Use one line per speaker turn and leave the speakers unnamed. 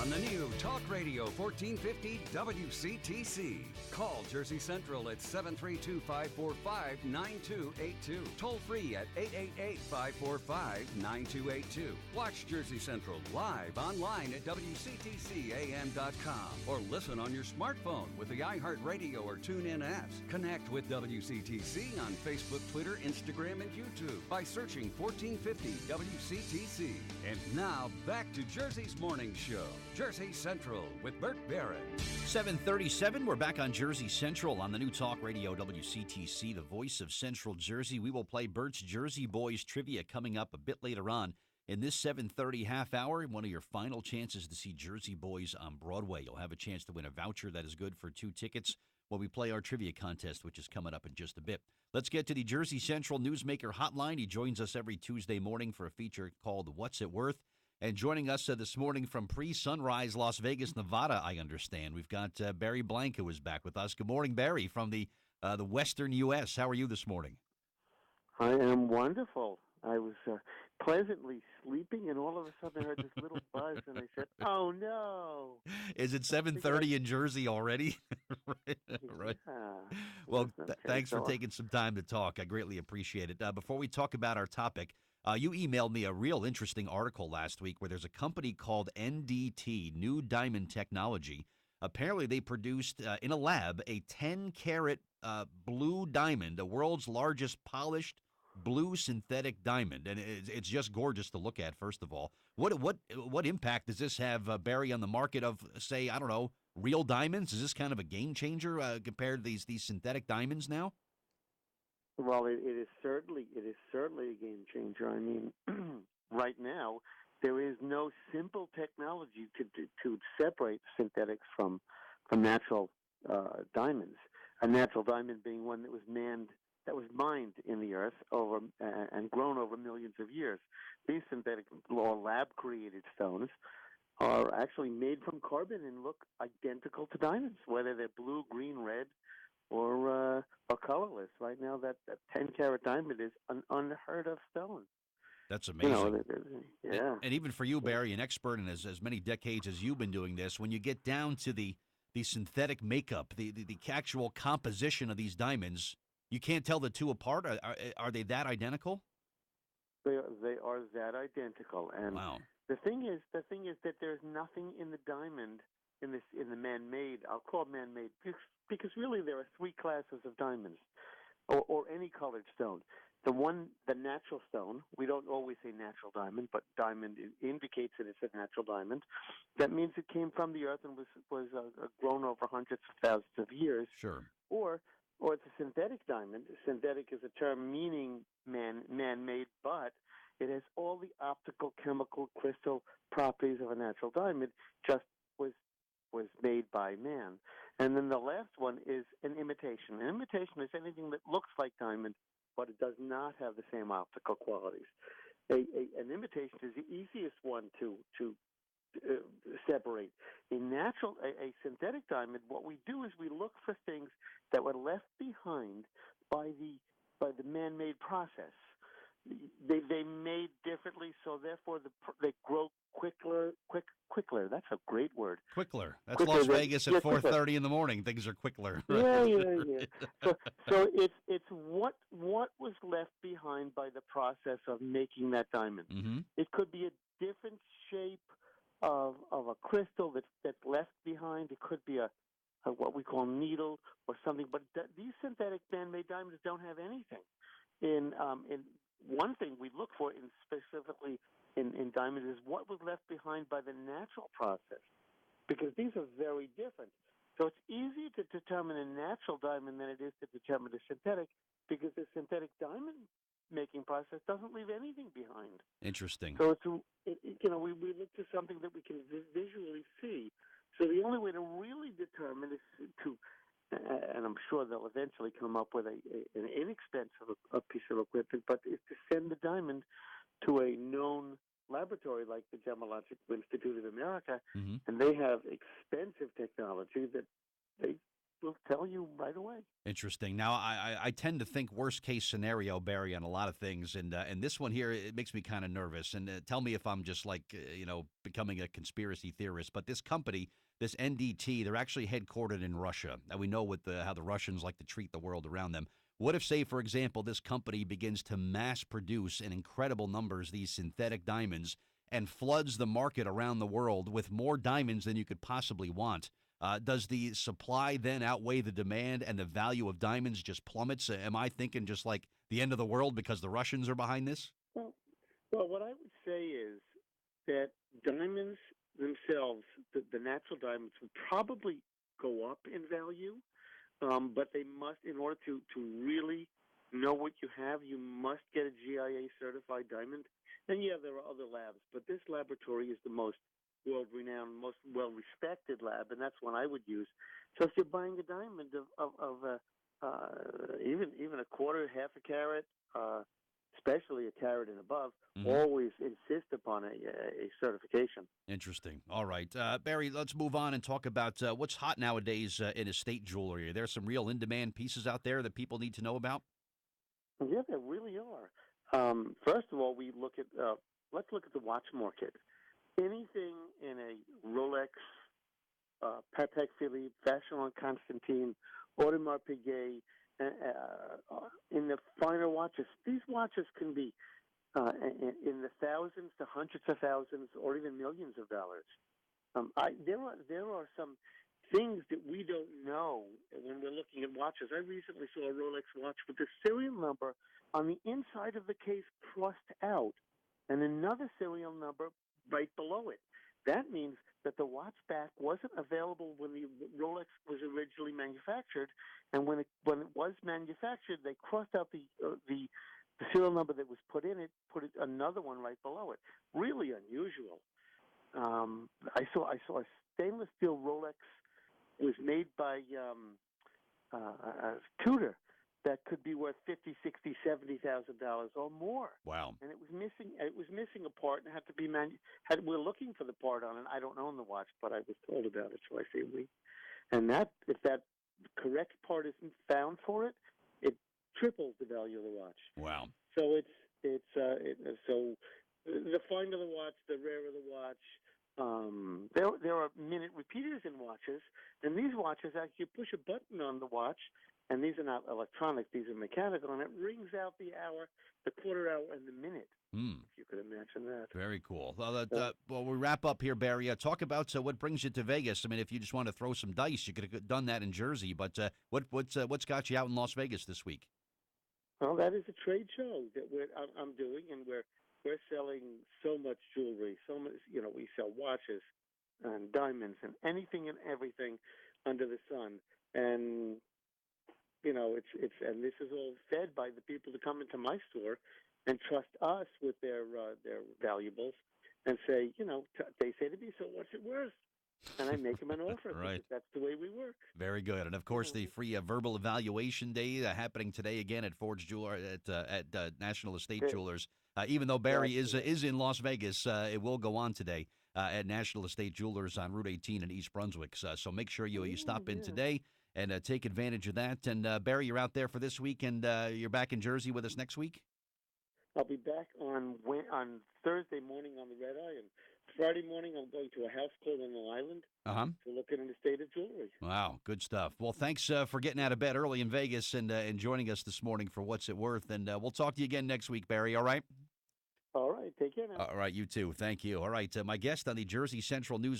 on the new Talk Radio 1450 WCTC. Call Jersey Central at 732-545-9282. Toll free at 888-545-9282. Watch Jersey Central live online at WCTCAM.com or listen on your smartphone with the iHeartRadio or TuneIn apps. Connect with WCTC on Facebook, Twitter, Instagram, and YouTube by searching 1450 WCTC. And now back to Jersey's Morning Show, Jersey Central with Bert Barrett.
7:37. We're back on Jersey Central on the new Talk Radio WCTC, the voice of Central Jersey. We will play Bert's Jersey Boys trivia coming up a bit later on in this 7:30 half hour. One of your final chances to see Jersey Boys on Broadway. You'll have a chance to win a voucher that is good for 2 tickets while we play our trivia contest, which is coming up in just a bit. Let's get to the Jersey Central Newsmaker Hotline. He joins us every Tuesday morning for a feature called What's It Worth? And joining us this morning from pre-sunrise Las Vegas, Nevada, I understand, we've got Barry Blank, who is back with us. Good morning, Barry, from the western U.S. How are you this morning?
I am wonderful. I was pleasantly sleeping, and all of a sudden I heard this little buzz, and I said, "Oh no!"
Is it 7:30 in Jersey already? Right.
Yeah.
Well,
Okay,
thanks for
so-
taking some time to talk. I greatly appreciate it. Before we talk about our topic, you emailed me a real interesting article last week where there's a company called NDT, New Diamond Technology. Apparently, they produced in a lab a 10-carat blue diamond, the world's largest polished blue synthetic diamond, and it's just gorgeous to look at. First of all, what impact does this have, Barry, on the market of, say, I don't know, real diamonds? Is this kind of a game changer compared to these synthetic diamonds now?
Well, it is certainly a game changer. I mean, right now there is no simple technology to separate synthetics from natural diamonds. A natural diamond being one that was mined in the earth over and grown over millions of years. These synthetic or lab-created stones are actually made from carbon and look identical to diamonds, whether they're blue, green, red, or colorless. Right now, that 10-carat diamond is an unheard of stone.
That's amazing.
Yeah.
And even for you, Barry, an expert in as many decades as you've been doing this, when you get down to the synthetic makeup, the actual composition of these diamonds, you can't tell the two apart. Are they that identical?
They are that identical. And
wow.
The thing is that there's nothing in the diamond in the man-made. I'll call it man-made because really there are 3 classes of diamonds, or any colored stone. The natural stone, we don't always say natural diamond, but diamond indicates that it's a natural diamond. That means it came from the earth and was grown over hundreds of thousands of years.
Sure.
Or it's a synthetic diamond. Synthetic is a term meaning man-made, but it has all the optical, chemical, crystal properties of a natural diamond, just was made by man. And then the last one is an imitation. An imitation is anything that looks like diamond, but it does not have the same optical qualities. An imitation is the easiest one to separate. A synthetic diamond, what we do is we look for things that were left behind by the man-made process. They made differently, so therefore they grow quickler. That's a great word.
Quickler. That's
Quickler
Las
than-
Vegas at
yeah,
4:30 in the morning. Things are quickler.
Yeah. So it's what was left behind by the process of making that diamond.
Mm-hmm.
It could be a different shape of a crystal that's left behind. It could be a what we call needle or something. But these synthetic man-made diamonds don't have anything. In one thing we look for specifically in diamonds is what was left behind by the natural process, because these are very different. So it's easier to determine a natural diamond than it is to determine a synthetic, because the synthetic diamond making process doesn't leave anything behind.
Interesting.
So we look to something that we can visually see. So the only way to really determine is to, and I'm sure they'll eventually come up with an inexpensive piece of equipment, but is to send the diamond to a known laboratory like the Gemological Institute of America,
Mm-hmm.
and they have expensive technology that they will tell you right away.
Interesting. Now, I tend to think worst case scenario, Barry, on a lot of things, and this one here, it makes me kind of nervous. And tell me if I'm just like becoming a conspiracy theorist. But this company, this NDT, they're actually headquartered in Russia, and we know how the Russians like to treat the world around them. What if, say, for example, this company begins to mass produce in incredible numbers these synthetic diamonds and floods the market around the world with more diamonds than you could possibly want? Does the supply then outweigh the demand and the value of diamonds just plummets? Am I thinking just like the end of the world because the Russians are behind this?
Well, what I would say is that diamonds themselves, the natural diamonds, will probably go up in value, but they must, in order to really know what you have, you must get a GIA certified diamond. And yeah, there are other labs, but this laboratory is the most world-renowned, most well-respected lab, and that's one I would use. So if you're buying a diamond of even a quarter, half a carat, especially a carat and above, always insist upon a certification.
Interesting. All right. Barry, let's move on and talk about what's hot nowadays in estate jewelry. Are there some real in-demand pieces out there that people need to know about?
Yeah, there really are. First of all, let's look at the watch market. Anything in a Rolex, Patek Philippe, Vacheron Constantin, Audemars Piguet, in the finer watches, these watches can be in the thousands to hundreds of thousands or even millions of dollars. There are some things that we don't know when we're looking at watches. I recently saw a Rolex watch with the serial number on the inside of the case crossed out and another serial number right below it. That means that the watch back wasn't available when the Rolex was originally manufactured, and when it was manufactured, they crossed out the serial number that was put in it, put another one right below it. Really unusual. I saw a stainless steel Rolex. It was made by Tudor. That could be worth $50,000, $60,000, $70,000 or more.
Wow!
And it was missing a part, and had to be we're looking for the part on it. I don't own the watch, but I was told about it, so I say we. And if that correct part isn't found for it, it triples the value of the watch.
Wow!
So so the finer the watch, the rarer the watch. There are minute repeaters in watches, and these watches actually push a button on the watch. And these are not electronic; these are mechanical, and it rings out the hour, the quarter hour, and the minute. If you could imagine that.
Very cool. Well, we wrap up here, Barry. Talk about what brings you to Vegas. I mean, if you just want to throw some dice, you could have done that in Jersey. But what's got you out in Las Vegas this week?
Well, that is a trade show that I'm doing, and we're selling so much jewelry. So much, we sell watches and diamonds and anything and everything under the sun, and and this is all fed by the people that come into my store and trust us with their valuables and say, they say to me, so what's it worth? And I make them an offer.
Right.
That's the way we work.
Very good. And of course, the free verbal evaluation day happening today again at Ford's Jeweler at National Estate Jewelers. Even though Barry is in Las Vegas, it will go on today at National Estate Jewelers on Route 18 in East Brunswick. So make sure you stop in today and take advantage of that. And Barry, you're out there for this week, and you're back in Jersey with us next week?
I'll be back on Thursday morning on the Red Eye, and Friday morning I'm going to a house called on Long Island to look at an estate of jewelry.
Wow, good stuff. Well, thanks for getting out of bed early in Vegas and joining us this morning for What's It Worth. And we'll talk to you again next week, Barry, all right?
All right, take care now.
All right, you too. Thank you. All right, my guest on the Jersey Central News